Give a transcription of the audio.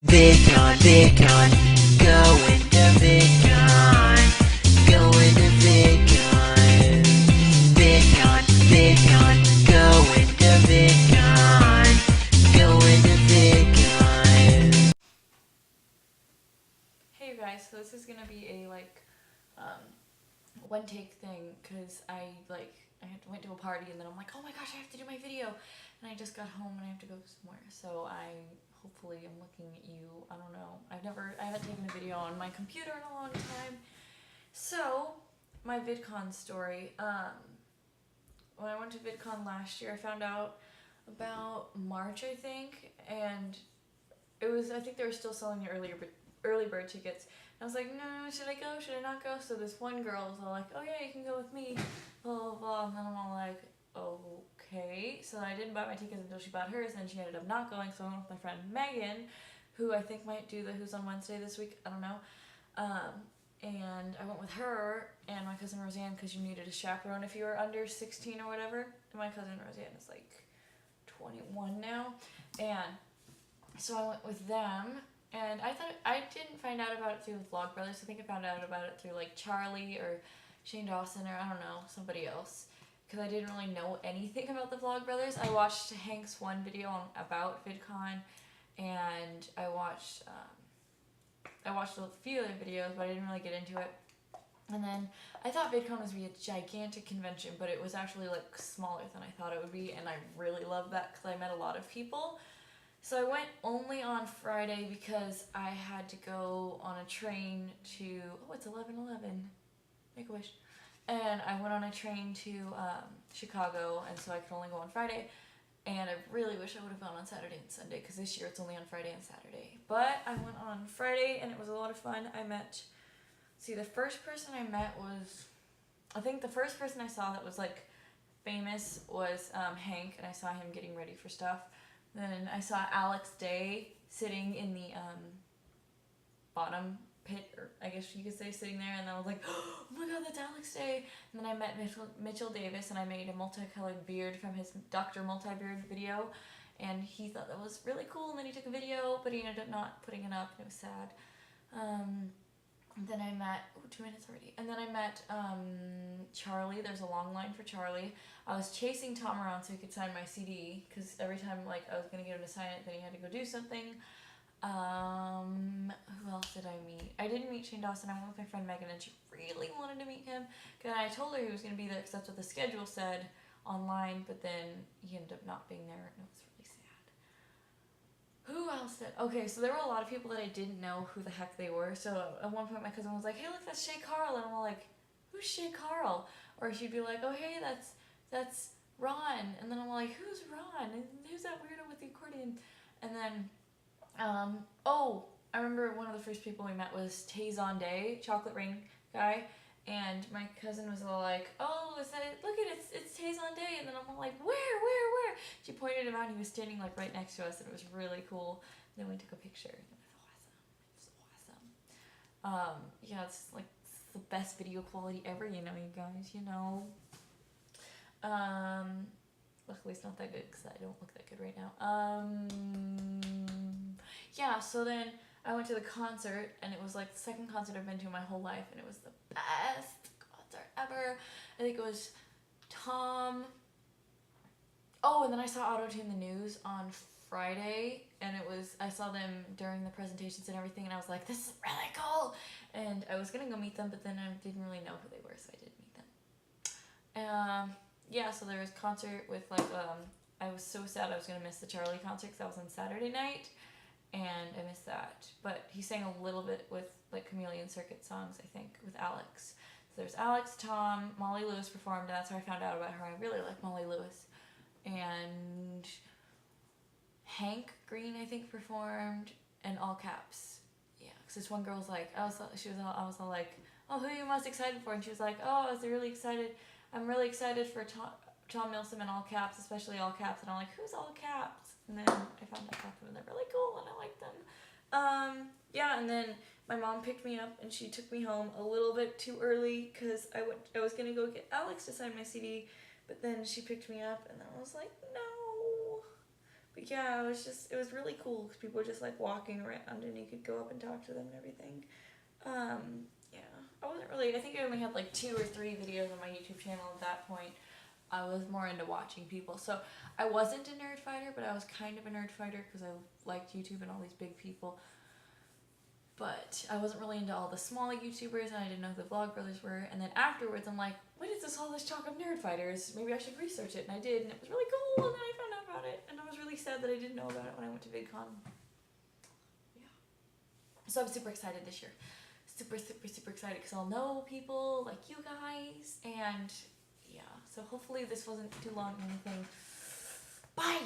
Vidcon, Vidcon, going to Vidcon, going to Vidcon, Vidcon, Vidcon, going to Vidcon, going to Vidcon. Hey you guys, so this is gonna be a one take thing because I went to a party and then I'm like, oh my gosh, I have to do my video, and I just got home and I have to go somewhere. So I hopefully am looking at you. I don't know. I haven't taken a video on my computer in a long time. So my VidCon story. When I went to VidCon last year, I found out about March, I think, and I think they were still selling the early bird tickets. I was like, no, should I go? Should I not go? So this one girl was all like, oh yeah, you can go with me, blah, blah, blah. And then I'm all like, okay. So I didn't buy my tickets until she bought hers, and then she ended up not going. So I went with my friend Megan, who I think might do the Who's on Wednesday this week. I don't know. And I went with her and my cousin Roseanne because you needed a chaperone if you were under 16 or whatever. And my cousin Roseanne is like 21 now. And so I went with them. And I didn't find out about it through the Vlogbrothers. I think I found out about it through like Charlie or Shane Dawson or I don't know, somebody else. Because I didn't really know anything about the Vlogbrothers. I watched Hank's one video about VidCon, and I watched a few other videos, but I didn't really get into it. And then I thought VidCon was going to be a gigantic convention, but it was actually like smaller than I thought it would be, and I really loved that because I met a lot of people. So I went only on Friday because I had to go on a train to, it's 11:11, Make-A-Wish. And I went on a train to Chicago, and so I could only go on Friday. And I really wish I would have gone on Saturday and Sunday because this year it's only on Friday and Saturday. But I went on Friday, and it was a lot of fun. The first person I met was, I think the first person I saw that was like famous was Hank, and I saw him getting ready for stuff. Then I saw Alex Day sitting in the bottom pit, or I guess you could say sitting there, and then I was like, oh my god, that's Alex Day. And then I met Mitchell Davis, and I made a multicolored beard from his Dr. Multi-Beard video, and he thought that was really cool, and then he took a video, but he ended up not putting it up, and it was sad. Then I met, 2 minutes already, and then I met Charlie. There's a long line for Charlie. I was chasing Tom around so he could sign my CD, because every time I was going to get him to sign it, then he had to go do something. Who else did I meet? I didn't meet Shane Dawson. I went with my friend Megan, and she really wanted to meet him, because I told her he was going to be there, because that's what the schedule said online, but then he ended up not being there, and it was really sad. Who else did? Okay, so there were a lot of people that I didn't know who the heck they were. So at one point my cousin was like, hey, look, that's Shay Carl. And I'm like, who's Shay Carl? Or she'd be like, oh, hey, that's Ron. And then I'm like, who's Ron? And who's that weirdo with the accordion? And then, I remember one of the first people we met was Tazon Day, chocolate ring guy. And my cousin was all like, oh, is that it? Look at it, it's Tazon Day. And then I'm all like, where? She pointed him out, and he was standing like right next to us, and it was really cool. And then we took a picture, and it was awesome. It's like the best video quality ever, you guys, Luckily it's not that good, because I don't look that good right now. So then I went to the concert, and it was like the second concert I've been to in my whole life, and it was the best concert ever. I think it was Tom. And then I saw Auto-Tune the News on Friday, and I saw them during the presentations and everything, and I was like, this is really cool. And I was gonna go meet them, but then I didn't really know who they were, so I didn't meet them. So there was a concert with I was so sad I was gonna miss the Charlie concert because that was on Saturday night. And I missed that. But he sang a little bit with like Chameleon Circuit songs, I think, with Alex. So there's Alex, Tom, Molly Lewis performed, and that's how I found out about her. I really like Molly Lewis. And Hank Green, I think, performed, and all caps. Yeah, because this one girl was like, I was all like, oh, who are you most excited for? And she was like, oh, I'm really excited for Tom Milsom in all caps, especially all caps. And I'm like, who's all caps? And then I found out about them, and they're really cool, and I like them. And then my mom picked me up, and she took me home a little bit too early, because I was going to go get Alex to sign my CD, but then she picked me up, and then I was like, no. But yeah, it was really cool because people were just like walking around and you could go up and talk to them and everything. Yeah, I think I only had like 2 or 3 videos on my YouTube channel at that point. I was more into watching people. So I wasn't a nerd fighter, but I was kind of a nerd fighter because I liked YouTube and all these big people. But I wasn't really into all the small YouTubers, and I didn't know who the Vlogbrothers were. And then afterwards, I'm like, what is this, all this talk of nerd fighters? Maybe I should research it. And I did, and it was really cool, and then I found out about it. And I was really sad that I didn't know about it when I went to VidCon. Yeah. So I'm super excited this year. Super, super, super excited because I'll know people like you guys. And yeah, so hopefully this wasn't too long or anything. Bye!